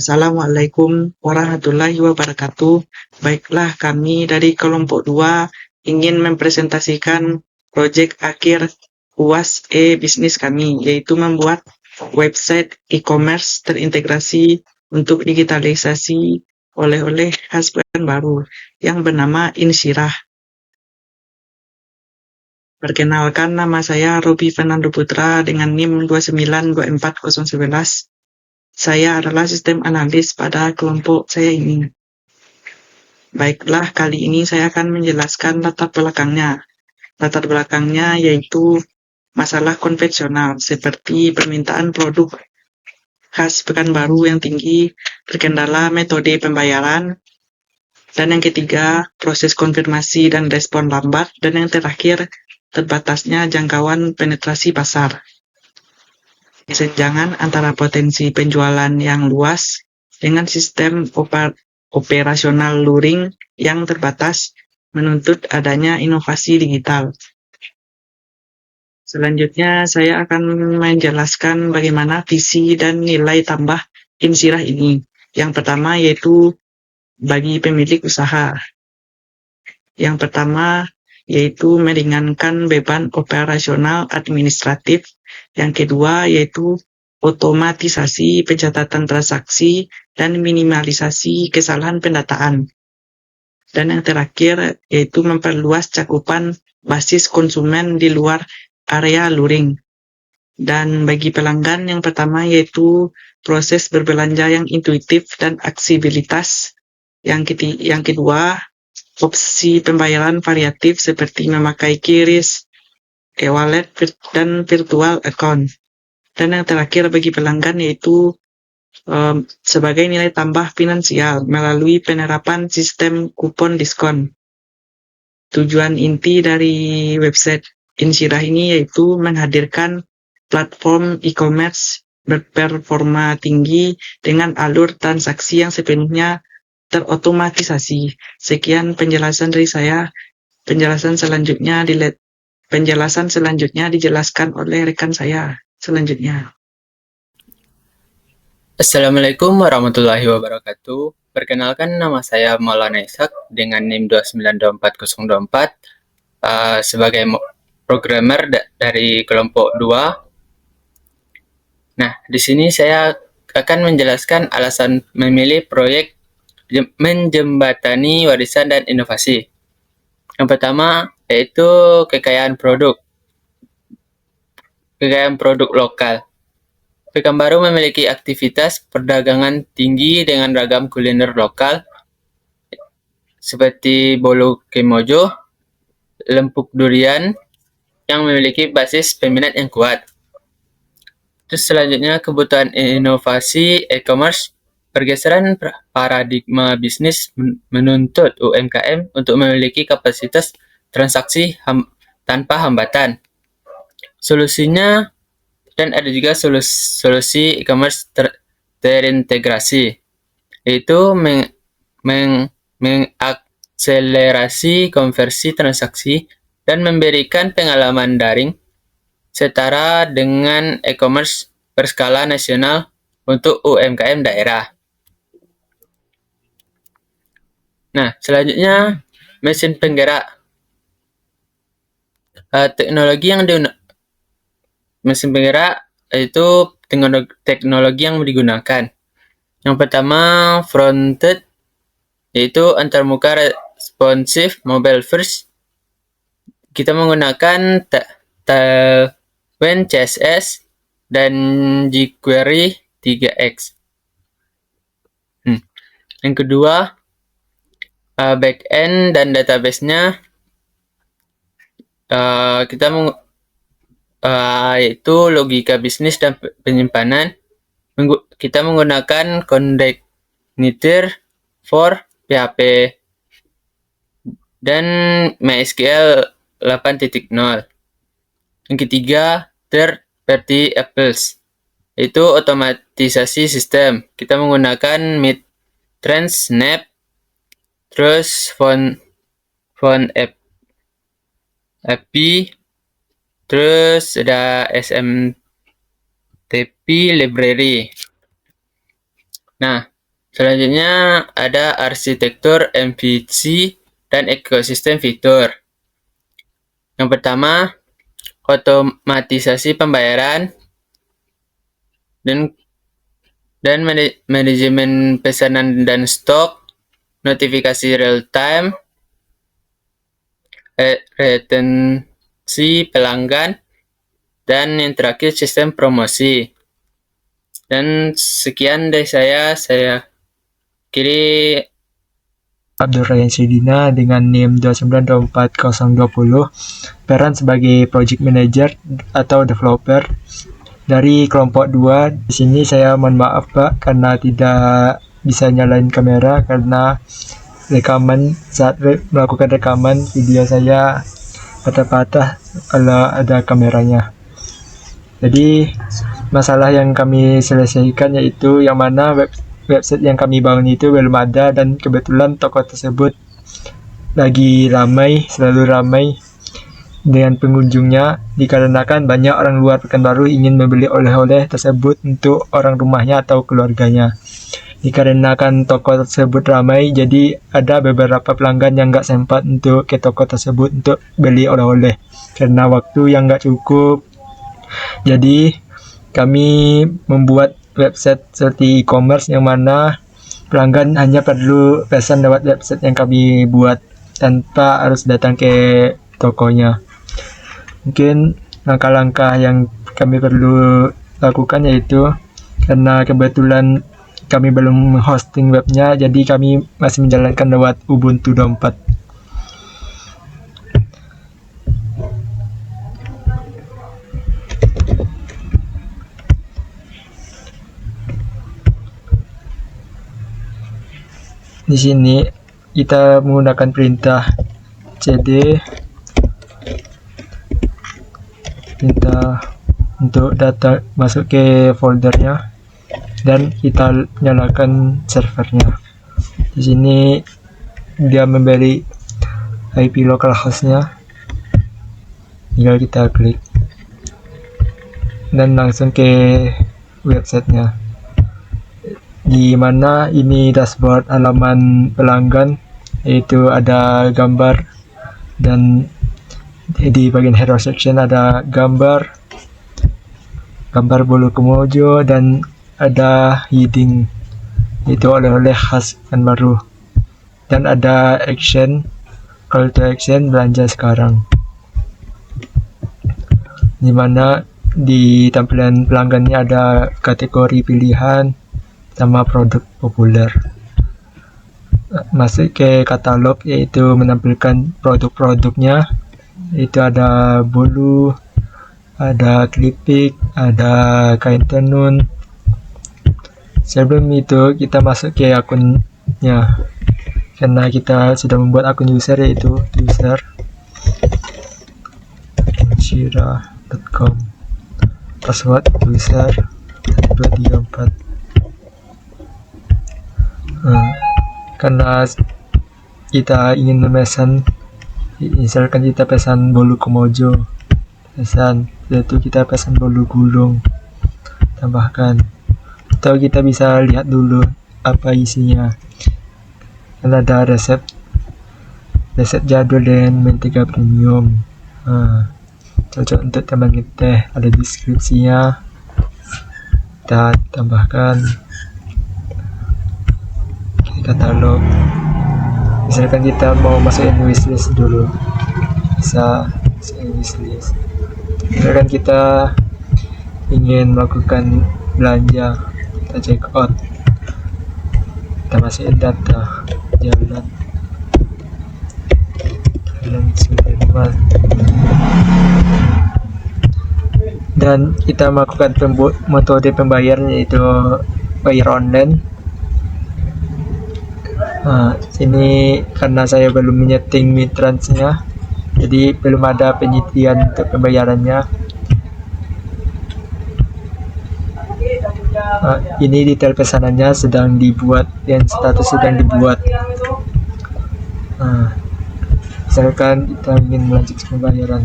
Assalamualaikum warahmatullahi wabarakatuh. Baiklah, kami dari kelompok 2 ingin mempresentasikan proyek akhir UAS e-bisnis kami, yaitu membuat website e-commerce terintegrasi untuk digitalisasi oleh-oleh khas Pekanbaru yang bernama Insyirah. Perkenalkan, nama saya Robi Fernando Putra dengan NIM 2924011. Saya adalah sistem analis pada kelompok saya ini. Baiklah, kali ini saya akan menjelaskan latar belakangnya. Latar belakangnya yaitu masalah konvensional seperti permintaan produk khas Pekanbaru yang tinggi, terkendala metode pembayaran, dan yang ketiga, proses konfirmasi dan respon lambat, dan yang terakhir, terbatasnya jangkauan penetrasi pasar. Kesenjangan antara potensi penjualan yang luas dengan sistem operasional luring yang terbatas menuntut adanya inovasi digital. Selanjutnya, saya akan menjelaskan bagaimana visi dan nilai tambah Insyirah ini. Yang pertama yaitu bagi pemilik usaha. Yang pertama yaitu meringankan beban operasional administratif. Yang kedua yaitu otomatisasi pencatatan transaksi dan minimalisasi kesalahan pendataan. Dan yang terakhir yaitu memperluas cakupan basis konsumen di luar area luring. Dan bagi pelanggan yang pertama yaitu proses berbelanja yang intuitif dan aksesibilitas. Yang kedua, opsi pembayaran variatif seperti memakai QRIS, e-wallet, dan virtual account. Dan yang terakhir bagi pelanggan yaitu sebagai nilai tambah finansial melalui penerapan sistem kupon diskon. Tujuan inti dari website Insyirah ini yaitu menghadirkan platform e-commerce berperforma tinggi dengan alur transaksi yang sepenuhnya terotomatisasi. Sekian penjelasan dari saya. Penjelasan selanjutnya dijelaskan oleh rekan saya selanjutnya. Assalamualaikum warahmatullahi wabarakatuh. Perkenalkan, nama saya Maulana Ishak dengan NIM 2924024 sebagai programmer dari kelompok 2. Nah, di sini saya akan menjelaskan alasan memilih proyek menjembatani warisan dan inovasi. Yang pertama yaitu kekayaan produk lokal. Pekanbaru memiliki aktivitas perdagangan tinggi dengan ragam kuliner lokal seperti bolu kemojo, lempuk durian yang memiliki basis peminat yang kuat. Terus selanjutnya kebutuhan inovasi e-commerce. Pergeseran paradigma bisnis menuntut UMKM untuk memiliki kapasitas transaksi tanpa hambatan. Solusinya, dan ada juga solusi e-commerce terintegrasi, yaitu mengakselerasi konversi transaksi dan memberikan pengalaman daring setara dengan e-commerce berskala nasional untuk UMKM daerah. Nah, selanjutnya mesin penggerak. Mesin penggerak itu teknologi yang digunakan. Yang pertama, fronted, yaitu antarmuka responsif mobile first. Kita menggunakan Tailwind CSS dan jQuery 3x. Yang kedua, backend dan database-nya kita yaitu logika bisnis dan penyimpanan. Kita menggunakan Container for PHP dan MySQL 8.0. Yang ketiga, third party apples, yaitu otomatisasi sistem. Kita menggunakan Midrange, Snap, terus Font API, terus ada SMTP library. Nah, Selanjutnya ada arsitektur MVC dan ekosistem fitur. Yang pertama, otomatisasi pembayaran dan manajemen pesanan dan stok, notifikasi real time, retensi pelanggan, dan yang terakhir sistem promosi. Dan sekian dari saya kiri Abdul Rayyan Syedina dengan NIM 2924020, peran sebagai project manager atau developer dari kelompok 2. Di sini saya mohon maaf Pak karena tidak bisa nyalain kamera karena saat melakukan rekaman video saya patah-patah kalau ada kameranya. Jadi masalah yang kami selesaikan yaitu yang mana website yang kami bangun itu belum ada dan kebetulan toko tersebut lagi selalu ramai dengan pengunjungnya dikarenakan banyak orang luar Pekanbaru ingin membeli oleh-oleh tersebut untuk orang rumahnya atau keluarganya. Dikarenakan toko tersebut ramai, jadi ada beberapa pelanggan yang nggak sempat untuk ke toko tersebut untuk beli oleh-oleh karena waktu yang nggak cukup. Jadi kami membuat website seperti e-commerce yang mana pelanggan hanya perlu pesan lewat website yang kami buat tanpa harus datang ke tokonya. Mungkin langkah-langkah yang kami perlu lakukan yaitu karena kebetulan kami belum hosting webnya, jadi kami masih menjalankan lewat Ubuntu 24. Di sini kita menggunakan perintah cd untuk data masuk ke foldernya dan kita nyalakan servernya. Di sini dia memberi IP localhost-nya, tinggal kita klik dan langsung ke websitenya, di mana ini dashboard halaman pelanggan, yaitu ada gambar dan di bagian hero section ada gambar bolu Komojo dan ada heading itu oleh-oleh khas Pekanbaru dan ada action, call to action, belanja sekarang, di mana di tampilan pelanggannya ada kategori pilihan sama produk populer. Masuk ke katalog yaitu menampilkan produk-produknya, itu ada bolu, ada klipik, ada kain tenun. Sebelum itu kita masuk ke akunnya karena kita sudah membuat akun user, yaitu user shira.com, password user 234. Karena kita ingin memesan, misalkan kita pesan bolu Komojo, yaitu kita pesan bolu gulung, tambahkan, atau kita bisa lihat dulu apa isinya. Dan ada resep jadul dan mentega premium, cocok untuk teman ngeteh, ada deskripsinya, kita tambahkan katalog. Misalkan kita mau masukin wishlist dulu, bisa wishlist. Misalkan kita ingin melakukan belanja, kita check out, kita masukin data jalan 95, dan kita melakukan metode pembayaran yaitu bayar online. Sini karena saya belum menyeting Mitrans-nya, jadi belum ada penyediaan untuk pembayarannya. Ini detail pesanannya sedang dibuat dan status sedang dibuat. Misalkan kita ingin melanjutkan pembayaran,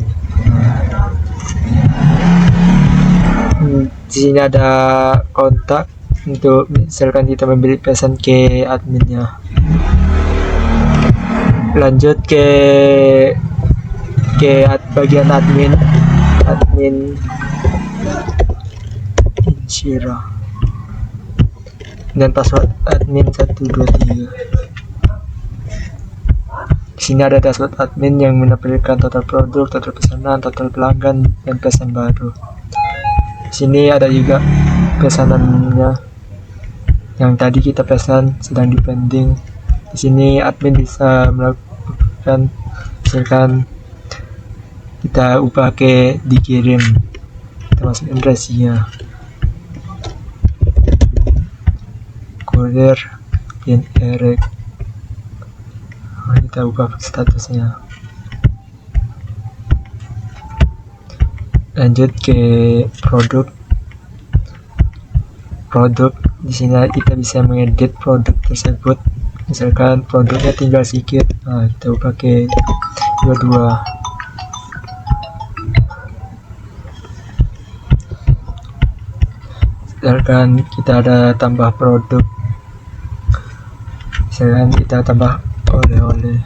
di sini ada kontak, untuk misalkan kita memberi pesan ke adminnya. Lanjut ke bagian admin Insyira dan password admin 123. Di sini ada dashboard admin yang menampilkan total produk, total pesanan, total pelanggan, dan pesan baru. Di sini ada juga pesanannya yang tadi kita pesan sedang dipending. Di sini admin bisa melakukan, misalkan kita ubah ke dikirim, kita masukin resinya, kurir dan erek, kita ubah statusnya. Lanjut ke produk. Di sini kita bisa mengedit produk tersebut, misalkan produknya tinggal sedikit, kita ubah ke 22. Misalkan kita ada tambah produk, misalkan kita tambah oleh-oleh,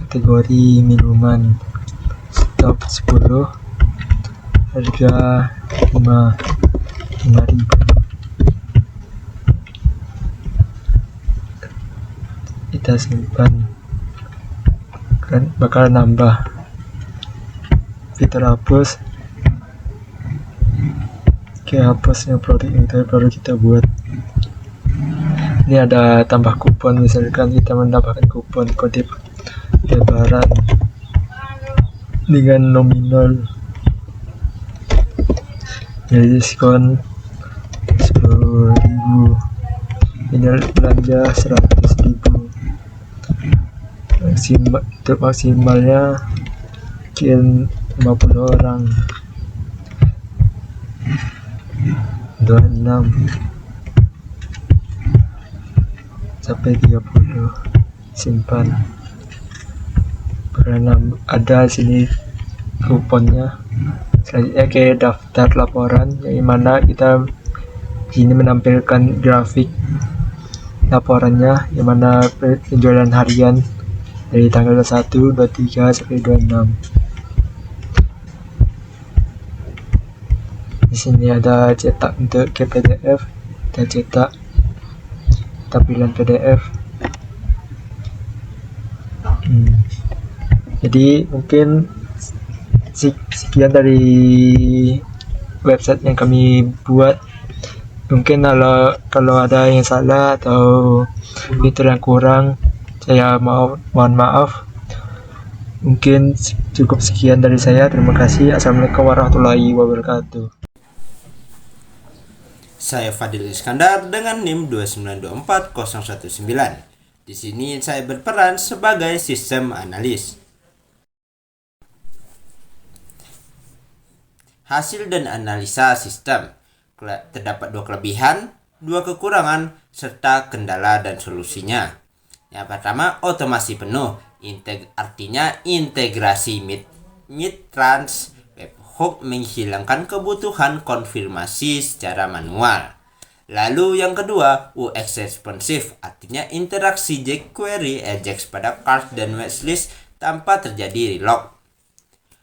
kategori minuman, stok 10, harga 5.000. Kita simpan, kan bakal nambah. Fitur hapus, hapusnya produk kita buat. Ini ada tambah kupon, misalkan kita menambahkan kupon kode lebaran dengan nominal jadi diskon 10.000, minimal belanja 100.000, maksimalnya mungkin 50 orang, 26 sampai 30, simpan. Karena ada sini kuponnya. Selanjutnya ke daftar laporan, yang mana kita sini menampilkan grafik laporannya, yang mana penjualan harian dari tanggal 1, 23 sampai 26. Di sini ada cetak untuk ke PDF, kita cetak tampilan PDF. Jadi mungkin sekian dari website yang kami buat. Mungkin kalau ada yang salah atau fitur yang kurang, saya mohon maaf. Mungkin cukup sekian dari saya. Terima kasih. Assalamualaikum warahmatullahi wabarakatuh. Saya Fadil Iskandar dengan NIM 2924019. Di sini saya berperan sebagai sistem analis. Hasil dan analisa sistem. Terdapat 2 kelebihan, 2 kekurangan, serta kendala dan solusinya. Yang pertama, otomasi penuh. Artinya integrasi Mitrans webhook menghilangkan kebutuhan konfirmasi secara manual. Lalu yang kedua, UX responsif, artinya interaksi jQuery Ajax pada cart dan wishlist tanpa terjadi relog.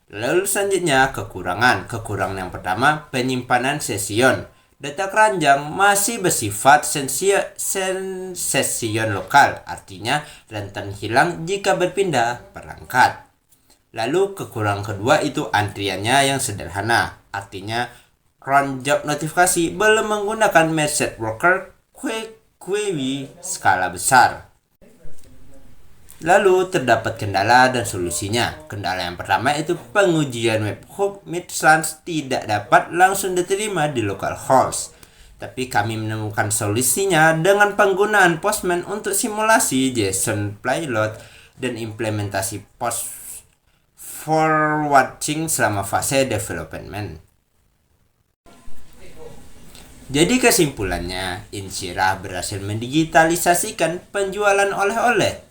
Lalu selanjutnya kekurangan. Kekurangan yang pertama, penyimpanan sesion. Data keranjang masih bersifat sesion lokal, artinya rentan hilang jika berpindah perangkat. Lalu kekurangan kedua itu antriannya yang sederhana, artinya cron job notifikasi belum menggunakan message worker query skala besar. Lalu terdapat kendala dan solusinya. Kendala yang pertama itu pengujian webhook Mitrans tidak dapat langsung diterima di localhost. Tapi kami menemukan solusinya dengan penggunaan Postman untuk simulasi JSON payload dan implementasi post forwarding selama fase development. Jadi kesimpulannya, Insyirah berhasil mendigitalisasikan penjualan oleh-oleh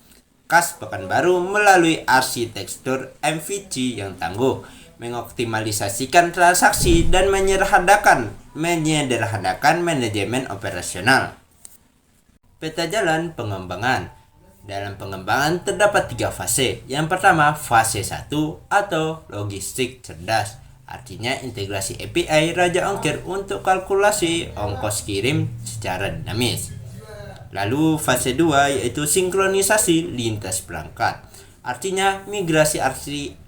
khas Pekanbaru melalui arsitektur MVC yang tangguh, mengoptimalisasikan transaksi, dan menyederhanakan manajemen operasional. Peta jalan pengembangan. Dalam pengembangan terdapat 3 fase. Yang pertama, fase 1 atau logistik cerdas. Artinya integrasi API Raja Ongkir untuk kalkulasi ongkos kirim secara dinamis. Lalu fase 2 yaitu sinkronisasi lintas perangkat. Artinya migrasi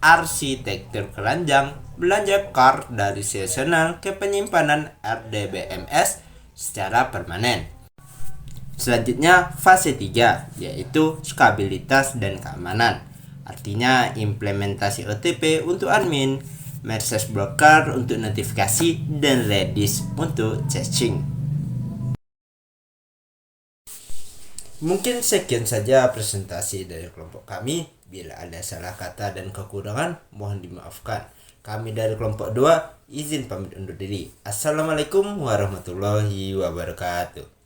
arsitektur keranjang belanja CAR dari seasonal ke penyimpanan RDBMS secara permanen. Selanjutnya fase 3 yaitu skabilitas dan keamanan. Artinya implementasi OTP untuk admin, message broker untuk notifikasi, dan Redis untuk caching. Mungkin sekian saja presentasi dari kelompok kami. Bila ada salah kata dan kekurangan, mohon dimaafkan. Kami dari kelompok 2 izin pamit undur diri. Assalamualaikum warahmatullahi wabarakatuh.